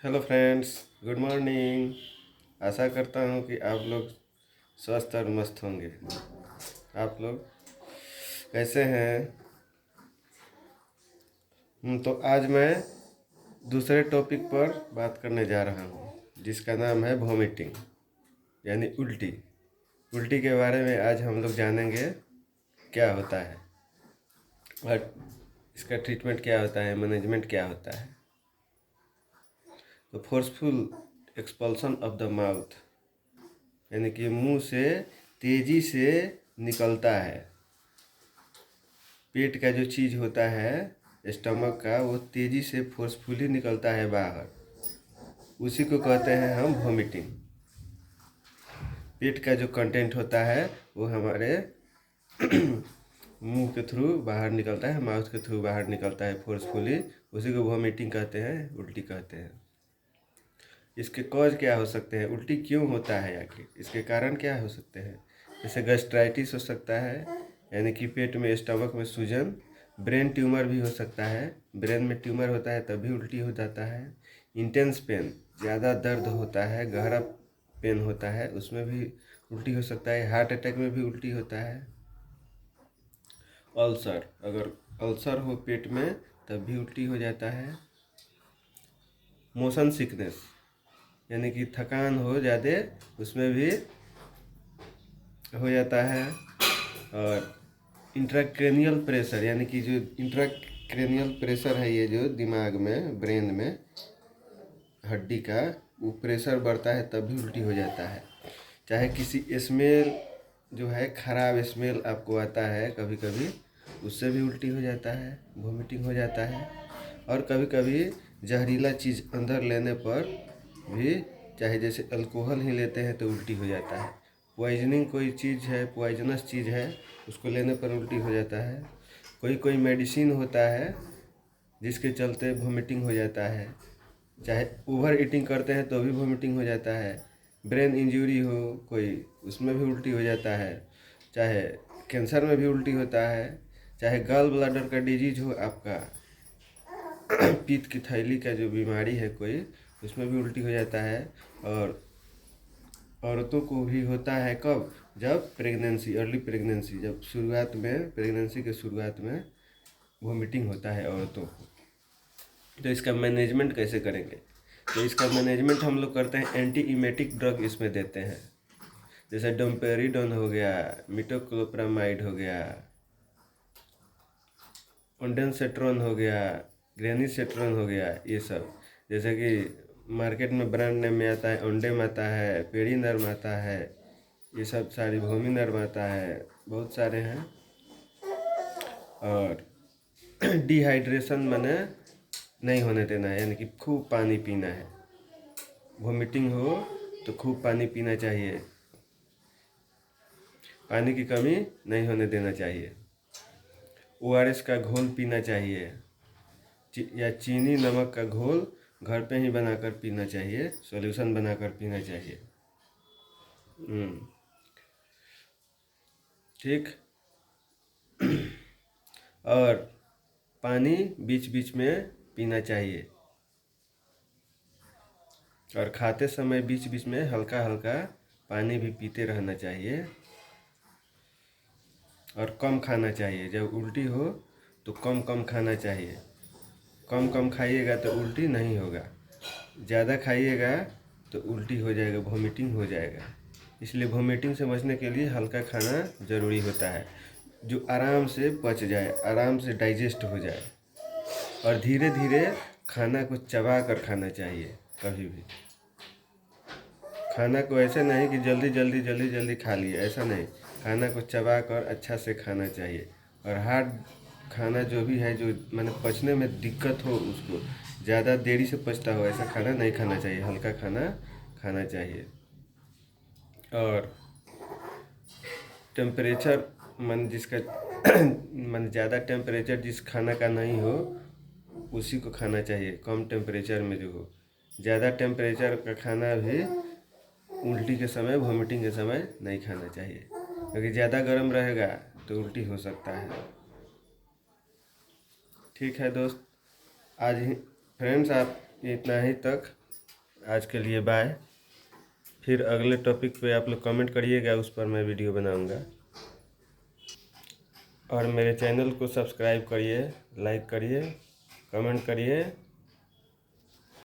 Hello friends, good morning. आशा करता हूँ कि आप लोग स्वस्थ और मस्त होंगे। आप लोग कैसे हैं? तो आज मैं दूसरे टॉपिक पर बात करने जा रहा हूँ, जिसका नाम है वॉमिटिंग यानी उल्टी। उल्टी के बारे में आज हम लोग जानेंगे क्या होता है और इसका ट्रीटमेंट क्या होता है, मैनेजमेंट क्या होता है। तो forceful expulsion of the mouth यानी कि मुंह से तेजी से निकलता है। पेट का जो चीज़ होता है स्टमक का, वो तेजी से फोर्सफुली निकलता है बाहर, उसी को कहते हैं हम वॉमिटिंग। पेट का जो कंटेंट होता है वो हमारे मुंह के थ्रू बाहर निकलता है, माउथ के थ्रू बाहर निकलता है फोर्सफुली, उसी को वॉमिटिंग कहते हैं, उल्टी कहते हैं। इसके कॉज क्या हो सकते हैं, उल्टी क्यों होता है, आखिर इसके कारण क्या हो सकते हैं? जैसे गैस्ट्राइटिस हो सकता है, यानी कि पेट में स्टमक में सूजन। ब्रेन ट्यूमर भी हो सकता है, ब्रेन में ट्यूमर होता है तब भी उल्टी हो जाता है। इंटेंस पेन, ज़्यादा दर्द होता है, गहरा पेन होता है, उसमें भी उल्टी हो सकता है। हार्ट अटैक में भी उल्टी होता है। अल्सर, अगर अल्सर हो पेट में तब भी उल्टी हो जाता है। मोशन सिकनेस, यानी कि थकान हो ज़्यादा, उसमें भी हो जाता है। और इंट्राक्रेनियल प्रेशर, यानी कि जो इंट्राक्रेनियल प्रेशर है, ये जो दिमाग में ब्रेन में हड्डी का वो प्रेशर बढ़ता है तब भी उल्टी हो जाता है। चाहे किसी स्मेल जो है, खराब स्मेल आपको आता है कभी कभी, उससे भी उल्टी हो जाता है, वॉमिटिंग हो जाता है। और कभी कभी जहरीला चीज़ अंदर लेने पर भी, चाहे जैसे अल्कोहल ही लेते हैं तो उल्टी हो जाता है। पॉइजनिंग कोई चीज़ है, पॉइजनस चीज़ है, उसको लेने पर उल्टी हो जाता है। कोई कोई मेडिसिन होता है जिसके चलते वॉमिटिंग हो जाता है। चाहे ओवर ईटिंग करते हैं तो भी वॉमिटिंग हो जाता है। ब्रेन इंजरी हो कोई, उसमें भी उल्टी हो जाता है। चाहे कैंसर में भी उल्टी होता है। चाहे गॉल ब्लैडर का डिजीज हो आपका, पित्त की थैली का जो बीमारी है कोई, उसमें भी उल्टी हो जाता है। और औरतों को भी होता है कब? जब प्रेगनेंसी, अर्ली प्रेगनेंसी, जब शुरुआत में, प्रेगनेंसी के शुरुआत में वॉमिटिंग होता है औरतों को। तो इसका मैनेजमेंट कैसे करेंगे? तो इसका मैनेजमेंट हम लोग करते हैं, एंटी इमेटिक ड्रग इसमें देते हैं। जैसे डोम्पेरिडोन हो गया, मिटोक्लोप्रामाइड हो गया, ओंडेनसेट्रोन हो गया, ग्रेनिसेट्रोन हो गया, ये सब। जैसे कि मार्केट में ब्रांड नेम में आता है, ओंडेम आता है, पेरीनर्म आता है, ये सब सारी, वोमिनर्म आता है, बहुत सारे हैं। और डिहाइड्रेशन माने नहीं होने देना है, यानी कि खूब पानी पीना है। वॉमिटिंग हो तो खूब पानी पीना चाहिए, पानी की कमी नहीं होने देना चाहिए। ORS का घोल पीना चाहिए, या चीनी नमक का घोल घर पे ही बनाकर पीना चाहिए, सॉल्यूशन बनाकर पीना चाहिए। ठीक। और पानी बीच बीच में पीना चाहिए, और खाते समय बीच बीच में हल्का हल्का पानी भी पीते रहना चाहिए। और कम खाना चाहिए, जब उल्टी हो तो कम कम खाना चाहिए। कम कम खाइएगा तो उल्टी नहीं होगा, ज़्यादा खाइएगा तो उल्टी हो जाएगा, वॉमिटिंग हो जाएगा। इसलिए वॉमिटिंग से बचने के लिए हल्का खाना ज़रूरी होता है, जो आराम से पच जाए, आराम से डाइजेस्ट हो जाए। और धीरे धीरे खाना को चबा कर खाना चाहिए। कभी भी खाना को ऐसे नहीं कि जल्दी जल्दी जल्दी जल्दी खा लिए, ऐसा नहीं। खाना को चबा कर अच्छा से खाना चाहिए। और हार्ड खाना जो भी है, जो मैंने पचने में दिक्कत हो, उसको ज़्यादा देरी से पचता हो, ऐसा खाना नहीं खाना चाहिए, हल्का खाना खाना चाहिए। और टेम्परेचर मन जिसका मन ज़्यादा टेम्परेचर जिस खाना का नहीं हो, उसी को खाना चाहिए, कम टेम्परेचर में जो हो। ज़्यादा टेम्परेचर का खाना भी उल्टी के समय, वॉमिटिंग के समय नहीं खाना चाहिए, क्योंकि ज़्यादा गर्म रहेगा तो उल्टी हो सकता है। ठीक है दोस्त, आज ही फ्रेंड्स, आप इतना ही तक आज के लिए बाय। फिर अगले टॉपिक पे आप लोग कमेंट करिएगा, उस पर मैं वीडियो बनाऊंगा। और मेरे चैनल को सब्सक्राइब करिए, लाइक करिए, कमेंट करिए